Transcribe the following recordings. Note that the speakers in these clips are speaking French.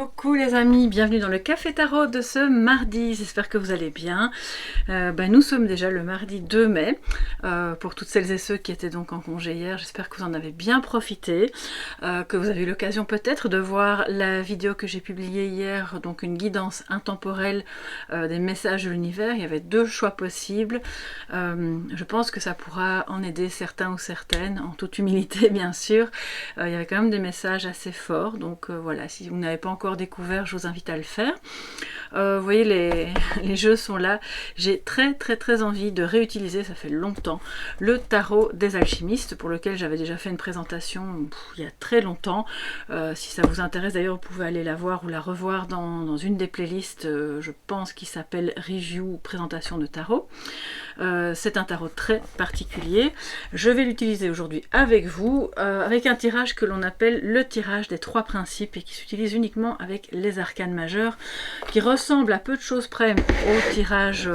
Coucou les amis, bienvenue dans le Café Tarot de ce mardi, j'espère que vous allez bien. Nous sommes déjà le mardi 2 mai, pour toutes celles et ceux qui étaient donc en congé hier, j'espère que vous en avez bien profité, que vous avez eu l'occasion peut-être de voir la vidéo que j'ai publiée hier, donc une guidance intemporelle des messages de l'univers. Il y avait deux choix possibles, je pense que ça pourra en aider certains ou certaines, en toute humilité bien sûr. Il y avait quand même des messages assez forts, donc voilà, si vous n'avez pas encore découvert, je vous invite à le faire. Vous voyez, les jeux sont là. J'ai très envie de réutiliser, ça fait longtemps, le tarot des alchimistes, pour lequel j'avais déjà fait une présentation il y a très longtemps. Si ça vous intéresse, d'ailleurs, vous pouvez aller la voir ou la revoir dans une des playlists, je pense, qui s'appelle Review Présentation de tarot. C'est un tarot très particulier. Je vais l'utiliser aujourd'hui avec vous, avec un tirage que l'on appelle le tirage des trois principes et qui s'utilise uniquement avec les arcanes majeurs, qui ressemble à peu de choses près au tirage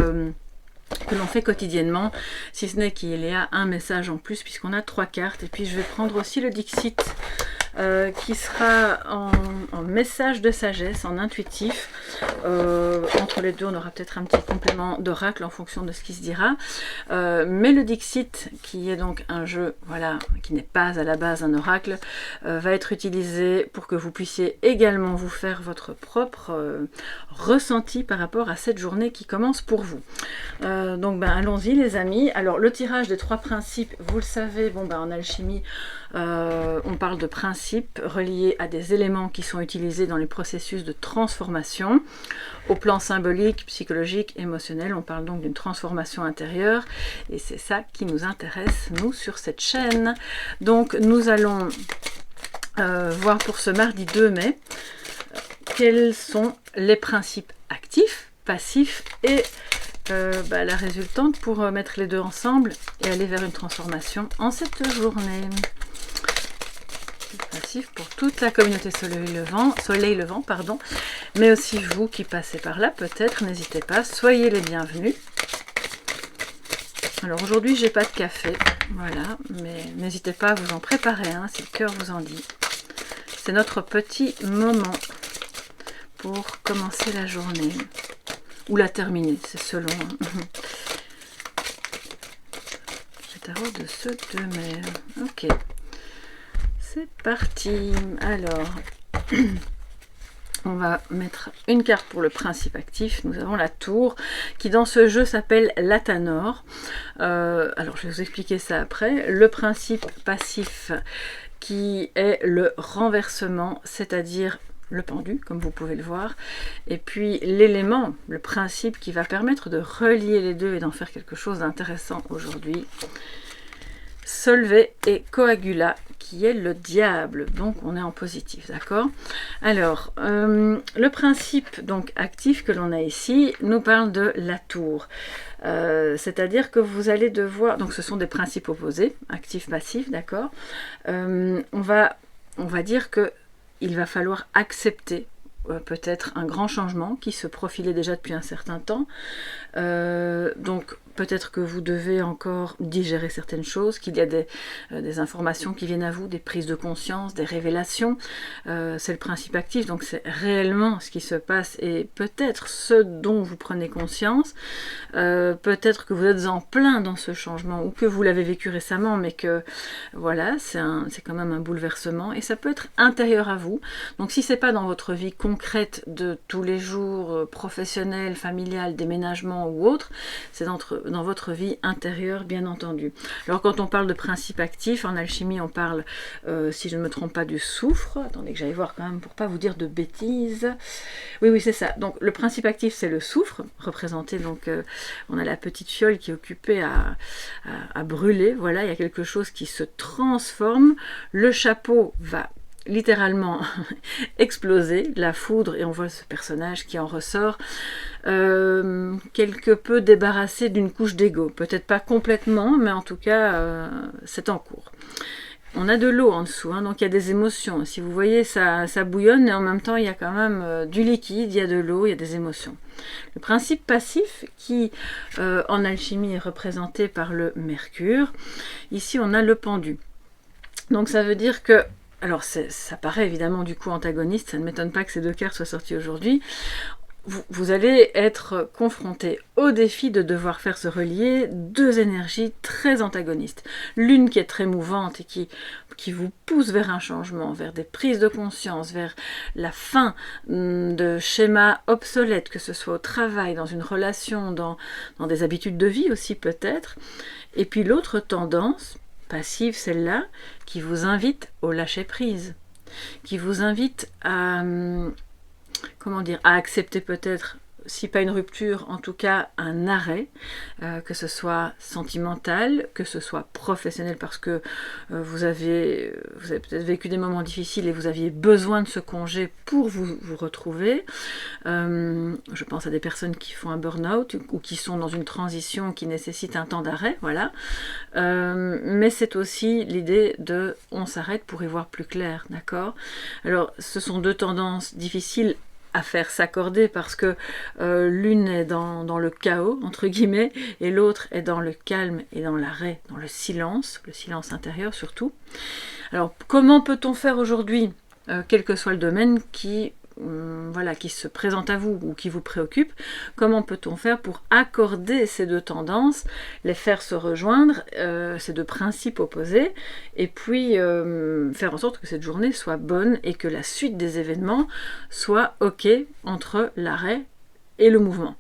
que l'on fait quotidiennement, si ce n'est qu'il y a un message en plus puisqu'on a trois cartes. Et puis je vais prendre aussi le Dixit qui sera en message de sagesse, en intuitif. Entre les deux, on aura peut-être un petit complément d'oracle en fonction de ce qui se dira. Mais le Dixit, qui est donc un jeu, voilà, qui n'est pas à la base un oracle, va être utilisé pour que vous puissiez également vous faire votre propre ressenti par rapport à cette journée qui commence pour vous. Donc allons-y les amis. Alors le tirage des trois principes, vous le savez, en alchimie, on parle de principes reliés à des éléments qui sont utilisés dans les processus de transformation. Au plan symbolique, psychologique, émotionnel, on parle donc d'une transformation intérieure et c'est ça qui nous intéresse, nous, sur cette chaîne. Donc nous allons voir pour ce mardi 2 mai quels sont les principes actifs, passifs et la résultante pour mettre les deux ensemble et aller vers une transformation en cette journée. Passif pour toute la communauté Soleil Levant, pardon, mais aussi vous qui passez par là, peut-être, n'hésitez pas, soyez les bienvenus. Alors aujourd'hui, j'ai pas de café, voilà, mais n'hésitez pas à vous en préparer un, si le cœur vous en dit. C'est notre petit moment pour commencer la journée, ou la terminer, c'est selon. Le tarot de ce 2 mai, ok. C'est parti. Alors, on va mettre une carte pour le principe actif. Nous avons la tour, qui dans ce jeu s'appelle l'Athanor. Alors, je vais vous expliquer ça après. Le principe passif, qui est le renversement, c'est-à-dire le pendu, comme vous pouvez le voir. Et puis, l'élément, le principe qui va permettre de relier les deux et d'en faire quelque chose d'intéressant aujourd'hui. Solvay et Coagula, qui est le diable, donc on est en positif, d'accord? Alors, le principe donc actif que l'on a ici nous parle de la tour, c'est-à-dire que vous allez devoir, donc ce sont des principes opposés, actif-passif, d'accord? On va dire que il va falloir accepter peut-être un grand changement qui se profilait déjà depuis un certain temps, donc peut-être que vous devez encore digérer certaines choses, qu'il y a des informations qui viennent à vous, des prises de conscience, des révélations. C'est le principe actif, donc c'est réellement ce qui se passe et peut-être ce dont vous prenez conscience. Peut-être que vous êtes en plein dans ce changement ou que vous l'avez vécu récemment, mais que voilà, c'est quand même un bouleversement et ça peut être intérieur à vous. Donc si c'est pas dans votre vie concrète de tous les jours, professionnelle, familiale, déménagement ou autre, c'est dans votre vie intérieure, bien entendu. Alors quand on parle de principe actif, en alchimie on parle, si je ne me trompe pas, du soufre. Attendez que j'aille voir quand même pour pas vous dire de bêtises. Oui, c'est ça. Donc le principe actif, c'est le soufre, représenté, donc on a la petite fiole qui est occupée à brûler. Voilà, il y a quelque chose qui se transforme. Le chapeau va littéralement exploser, la foudre, et on voit ce personnage qui en ressort quelque peu débarrassé d'une couche d'ego, peut-être pas complètement, mais en tout cas c'est en cours. On a de l'eau en dessous, hein, donc il y a des émotions. Si vous voyez, ça bouillonne et en même temps il y a quand même du liquide, il y a de l'eau, il y a des émotions. Le principe passif qui en alchimie est représenté par le mercure. Ici on a le pendu. Donc ça veut dire que alors ça paraît évidemment du coup antagoniste, ça ne m'étonne pas que ces deux cartes soient sorties aujourd'hui. Vous allez être confronté au défi de devoir faire se relier deux énergies très antagonistes. L'une qui est très mouvante et qui vous pousse vers un changement, vers des prises de conscience, vers la fin de schémas obsolètes, que ce soit au travail, dans une relation, dans des habitudes de vie aussi peut-être. Et puis l'autre tendance, passive celle-là, qui vous invite au lâcher-prise, qui vous invite à comment dire, à accepter peut-être, si pas une rupture, en tout cas un arrêt, que ce soit sentimental, que ce soit professionnel, parce que vous avez peut-être vécu des moments difficiles et vous aviez besoin de ce congé pour vous retrouver. Je pense à des personnes qui font un burn-out ou qui sont dans une transition qui nécessite un temps d'arrêt, voilà. Mais c'est aussi l'idée de on s'arrête pour y voir plus clair, d'accord? Alors, ce sont deux tendances difficiles à faire s'accorder parce que l'une est dans le chaos, entre guillemets, et l'autre est dans le calme et dans l'arrêt, dans le silence intérieur surtout. Alors, comment peut-on faire aujourd'hui, quel que soit le domaine qui se présente à vous ou qui vous préoccupe, comment peut-on faire pour accorder ces deux tendances, les faire se rejoindre, ces deux principes opposés, et puis faire en sorte que cette journée soit bonne et que la suite des événements soit ok entre l'arrêt et le mouvement.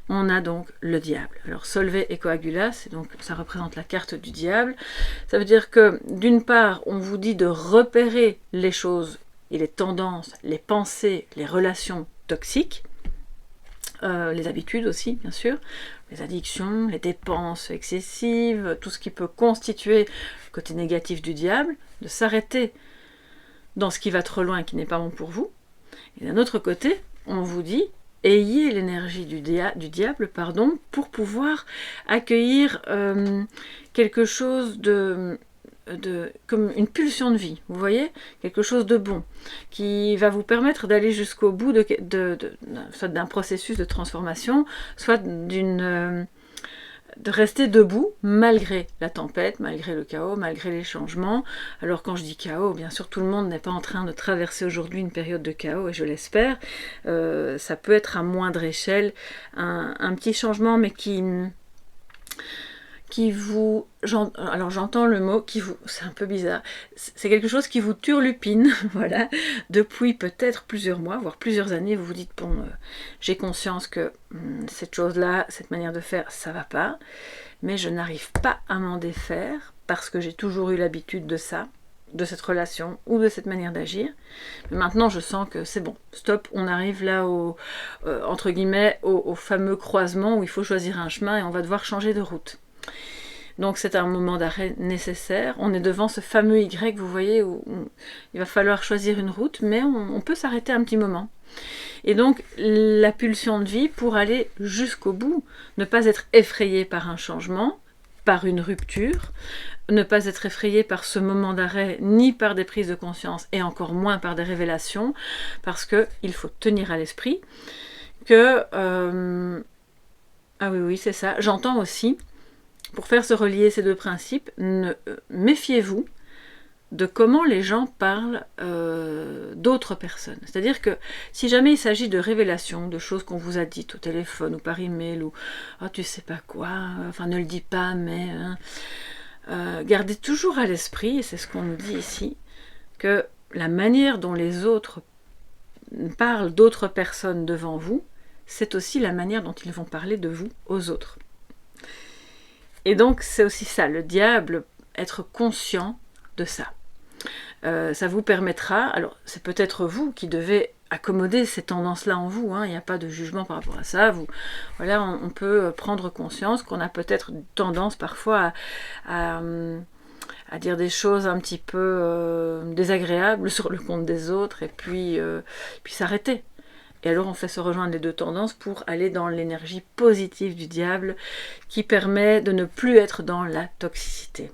On a donc le diable. Alors Solvay et Coagula, donc, ça représente la carte du diable. Ça veut dire que d'une part, on vous dit de repérer les choses et les tendances, les pensées, les relations toxiques, les habitudes aussi, bien sûr, les addictions, les dépenses excessives, tout ce qui peut constituer le côté négatif du diable, de s'arrêter dans ce qui va trop loin et qui n'est pas bon pour vous. Et d'un autre côté, on vous dit, ayez l'énergie du diable, pour pouvoir accueillir quelque chose comme une pulsion de vie, vous voyez, quelque chose de bon, qui va vous permettre d'aller jusqu'au bout soit d'un processus de transformation, soit de rester debout malgré la tempête, malgré le chaos, malgré les changements. Alors quand je dis chaos, bien sûr tout le monde n'est pas en train de traverser aujourd'hui une période de chaos, et je l'espère. Ça peut être à moindre échelle un petit changement, mais qui vous... Alors j'entends le mot qui vous... C'est un peu bizarre. C'est quelque chose qui vous turlupine, voilà. Depuis peut-être plusieurs mois, voire plusieurs années, vous vous dites, bon, j'ai conscience que cette chose-là, cette manière de faire, ça va pas. Mais je n'arrive pas à m'en défaire parce que j'ai toujours eu l'habitude de ça, de cette relation ou de cette manière d'agir. Mais maintenant, je sens que c'est bon. Stop, on arrive là entre guillemets, au fameux croisement où il faut choisir un chemin et on va devoir changer de route. Donc c'est un moment d'arrêt nécessaire. On est devant ce fameux Y, vous voyez, où il va falloir choisir une route, mais on peut s'arrêter un petit moment. Et donc la pulsion de vie pour aller jusqu'au bout, ne pas être effrayé par un changement, par une rupture, ne pas être effrayé par ce moment d'arrêt, ni par des prises de conscience, et encore moins par des révélations, parce qu'il faut tenir à l'esprit que... Ah oui, c'est ça. J'entends aussi... Pour faire se relier ces deux principes, méfiez-vous de comment les gens parlent d'autres personnes. C'est-à-dire que si jamais il s'agit de révélations, de choses qu'on vous a dites au téléphone ou par email, ou oh, tu sais pas quoi, enfin ne le dis pas, mais gardez toujours à l'esprit, et c'est ce qu'on nous dit ici, que la manière dont les autres parlent d'autres personnes devant vous, c'est aussi la manière dont ils vont parler de vous aux autres. Et donc c'est aussi ça, le diable, être conscient de ça. Ça vous permettra, alors c'est peut-être vous qui devez accommoder ces tendances-là en vous, il n'y a pas de jugement par rapport à ça. Voilà, on peut prendre conscience qu'on a peut-être tendance parfois à dire des choses un petit peu désagréables sur le compte des autres, et puis s'arrêter. Et alors on fait se rejoindre les deux tendances pour aller dans l'énergie positive du diable qui permet de ne plus être dans la toxicité.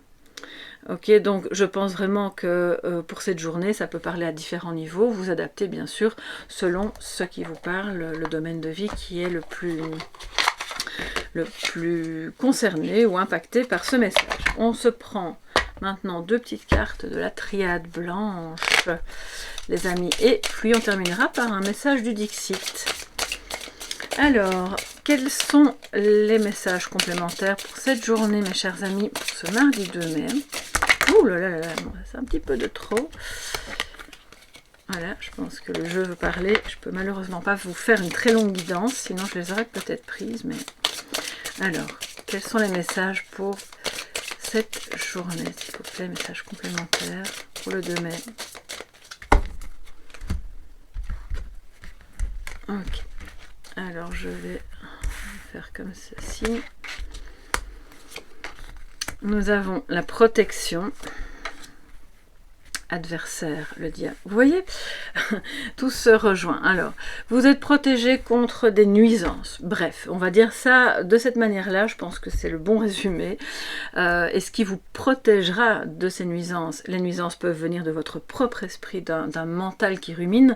Ok, donc je pense vraiment que pour cette journée, ça peut parler à différents niveaux. Vous adaptez bien sûr selon ce qui vous parle, le domaine de vie qui est le plus concerné ou impacté par ce message. On se prend Maintenant, 2 petites cartes de la triade blanche, les amis. Et puis, on terminera par un message du Dixit. Alors, quels sont les messages complémentaires pour cette journée, mes chers amis, pour ce mardi 2 mai? Ouh là là là là, c'est un petit peu de trop. Voilà, je pense que le jeu veut parler. Je peux malheureusement pas vous faire une très longue guidance, sinon je les aurais peut-être prises. Mais alors, quels sont les messages pour cette journée, s'il vous plaît, messages complémentaires pour le 2 mai. Ok, alors je vais faire comme ceci. Nous avons la protection. Adversaire, le diable. Vous voyez, tout se rejoint. Alors, vous êtes protégé contre des nuisances. Bref, on va dire ça de cette manière-là. Je pense que c'est le bon résumé. Et ce qui vous protégera de ces nuisances, les nuisances peuvent venir de votre propre esprit, d'un mental qui rumine,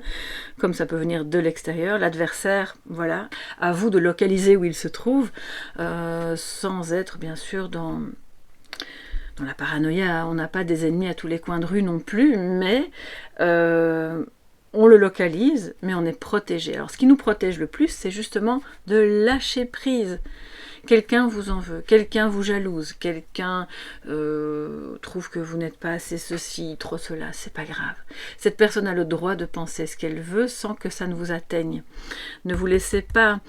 comme ça peut venir de l'extérieur. L'adversaire, voilà, à vous de localiser où il se trouve, sans être bien sûr dans la paranoïa. On n'a pas des ennemis à tous les coins de rue non plus, mais on le localise, mais on est protégé. Alors ce qui nous protège le plus, c'est justement de lâcher prise. Quelqu'un vous en veut, quelqu'un vous jalouse, quelqu'un trouve que vous n'êtes pas assez ceci, trop cela, c'est pas grave. Cette personne a le droit de penser ce qu'elle veut sans que ça ne vous atteigne. Ne vous laissez pas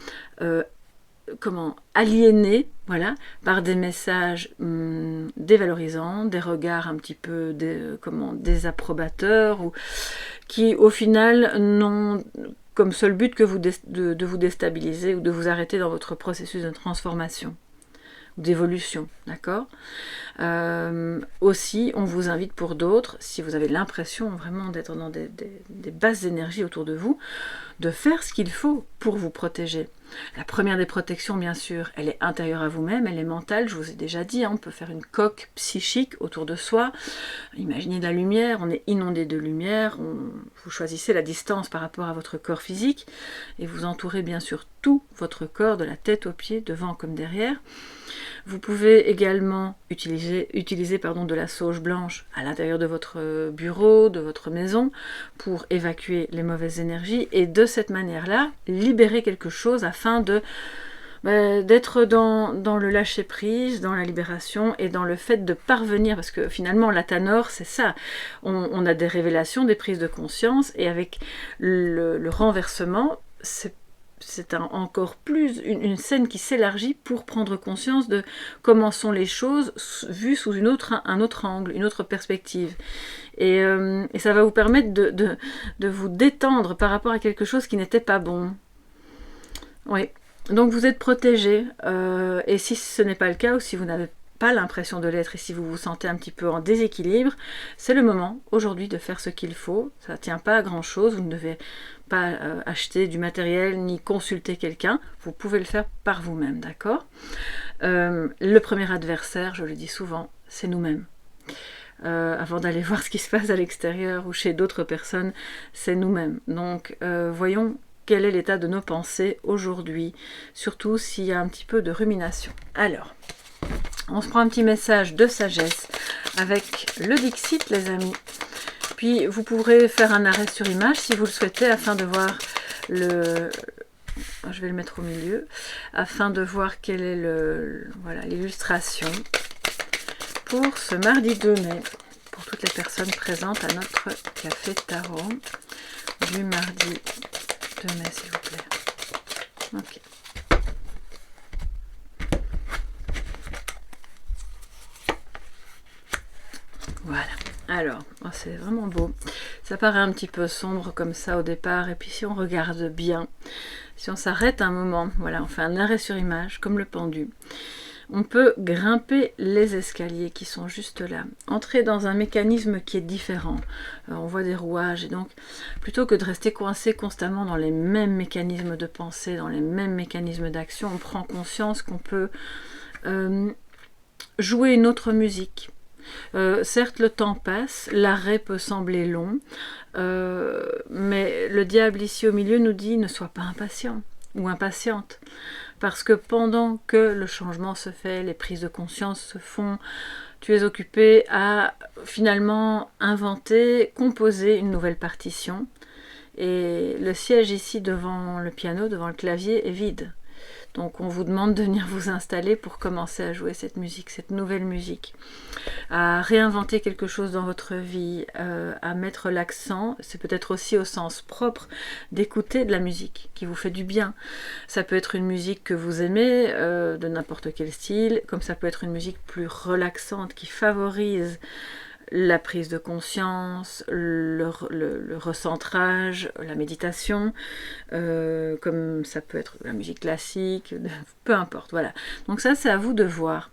aliéner, voilà, par des messages dévalorisants, des regards un petit peu désapprobateurs, ou qui au final n'ont comme seul but que de vous déstabiliser ou de vous arrêter dans votre processus de transformation ou d'évolution, d'accord. Aussi, on vous invite pour d'autres, si vous avez l'impression vraiment d'être dans des basses énergies autour de vous, de faire ce qu'il faut pour vous protéger. La première des protections, bien sûr, elle est intérieure à vous-même, elle est mentale, je vous ai déjà dit, hein, on peut faire une coque psychique autour de soi. Imaginez de la lumière, on est inondé de lumière, vous choisissez la distance par rapport à votre corps physique, et vous entourez bien sûr tout votre corps, de la tête aux pieds, devant comme derrière. Vous pouvez également utiliser de la sauge blanche à l'intérieur de votre bureau, de votre maison, pour évacuer les mauvaises énergies, et de cette manière-là, libérer quelque chose afin d'être dans le lâcher-prise, dans la libération et dans le fait de parvenir, parce que finalement la Tanor c'est ça, on a des révélations, des prises de conscience, et avec le renversement, c'est encore plus une scène qui s'élargit pour prendre conscience de comment sont les choses vues sous un autre angle, une autre perspective. Et ça va vous permettre de vous détendre par rapport à quelque chose qui n'était pas bon. Oui, donc vous êtes protégé, et si ce n'est pas le cas, ou si vous n'avez pas l'impression de l'être, et si vous vous sentez un petit peu en déséquilibre, c'est le moment aujourd'hui de faire ce qu'il faut. Ça ne tient pas à grand chose, vous ne devez pas acheter du matériel ni consulter quelqu'un, vous pouvez le faire par vous-même, d'accord. Le premier adversaire, je le dis souvent, c'est nous-mêmes. Avant d'aller voir ce qui se passe à l'extérieur ou chez d'autres personnes, c'est nous-mêmes. Donc voyons quel est l'état de nos pensées aujourd'hui, surtout s'il y a un petit peu de rumination. Alors, on se prend un petit message de sagesse avec le Dixit, les amis. Puis vous pourrez faire un arrêt sur image si vous le souhaitez, afin de voir je vais le mettre au milieu, afin de voir quelle est l'illustration pour ce mardi 2 mai, pour toutes les personnes présentes à notre café tarot du mardi 2 mai, s'il vous plaît. Ok. Voilà, alors, c'est vraiment beau. Ça paraît un petit peu sombre comme ça au départ, et puis si on regarde bien, si on s'arrête un moment, voilà, on fait un arrêt sur image, comme le pendu, on peut grimper les escaliers qui sont juste là, entrer dans un mécanisme qui est différent. On voit des rouages, et donc, plutôt que de rester coincé constamment dans les mêmes mécanismes de pensée, dans les mêmes mécanismes d'action, on prend conscience qu'on peut jouer une autre musique. Certes, le temps passe, l'arrêt peut sembler long, mais le diable ici au milieu nous dit ne sois pas impatient ou impatiente, Parce que pendant que le changement se fait, les prises de conscience se font, tu es occupé à finalement inventer, composer une nouvelle partition. Et le siège ici devant le piano, devant le clavier, est vide. Donc on vous demande de venir vous installer pour commencer à jouer cette musique, cette nouvelle musique. À réinventer quelque chose dans votre vie, à mettre l'accent, c'est peut-être aussi au sens propre d'écouter de la musique qui vous fait du bien. Ça peut être une musique que vous aimez, de n'importe quel style, comme ça peut être une musique plus relaxante qui favorise la prise de conscience, le recentrage, la méditation, comme ça peut être la musique classique, peu importe, voilà. Donc ça, c'est à vous de voir.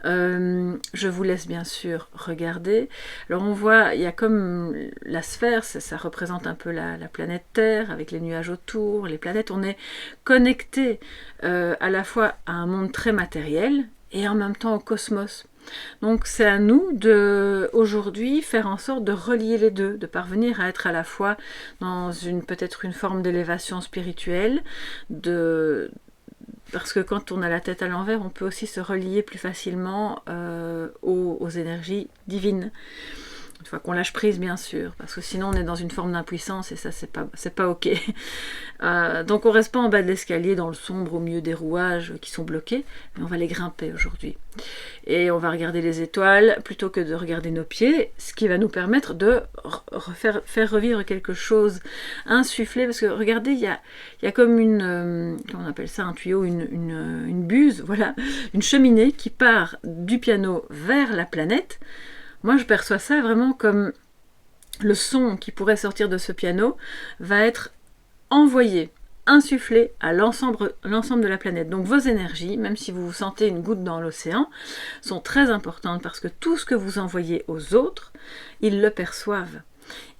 Je vous laisse bien sûr regarder. Alors on voit, il y a comme la sphère, ça représente un peu la planète Terre, avec les nuages autour, les planètes. On est connecté à la fois à un monde très matériel et en même temps au cosmos. Donc c'est à nous de aujourd'hui faire en sorte de relier les deux, de parvenir à être à la fois dans peut-être une forme d'élévation spirituelle, parce que quand on a la tête à l'envers, on peut aussi se relier plus facilement aux énergies divines. Une fois qu'on lâche prise, bien sûr, parce que sinon on est dans une forme d'impuissance et ça c'est pas ok. Donc on reste pas en bas de l'escalier dans le sombre au milieu des rouages qui sont bloqués, mais on va les grimper aujourd'hui. Et on va regarder les étoiles plutôt que de regarder nos pieds, ce qui va nous permettre de faire revivre quelque chose, insuffler, parce que regardez, il y a comme comment on appelle ça, un tuyau, une buse, voilà, une cheminée qui part du piano vers la planète. Moi, je perçois ça vraiment comme le son qui pourrait sortir de ce piano va être envoyé, insufflé à l'ensemble de la planète. Donc vos énergies, même si vous vous sentez une goutte dans l'océan, sont très importantes parce que tout ce que vous envoyez aux autres, ils le perçoivent.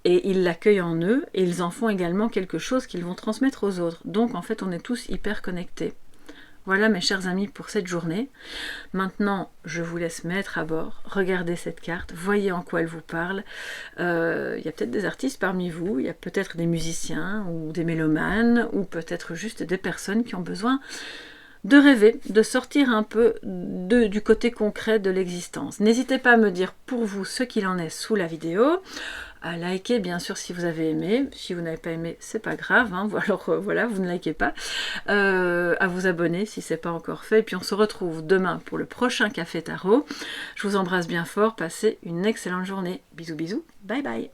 Et ils l'accueillent en eux et ils en font également quelque chose qu'ils vont transmettre aux autres. Donc en fait, on est tous hyper connectés. Voilà mes chers amis pour cette journée. Maintenant, je vous laisse mettre à bord, regardez cette carte, voyez en quoi elle vous parle. Il y a peut-être des artistes parmi vous, il y a peut-être des musiciens ou des mélomanes, ou peut-être juste des personnes qui ont besoin de rêver, de sortir un peu du côté concret de l'existence. N'hésitez pas à me dire pour vous ce qu'il en est sous la vidéo, à liker bien sûr si vous avez aimé, si vous n'avez pas aimé c'est pas grave, hein. Alors voilà, vous ne likez pas, à vous abonner si c'est pas encore fait, et puis on se retrouve demain pour le prochain Café Tarot. Je vous embrasse bien fort, passez une excellente journée, bisous bisous, bye bye.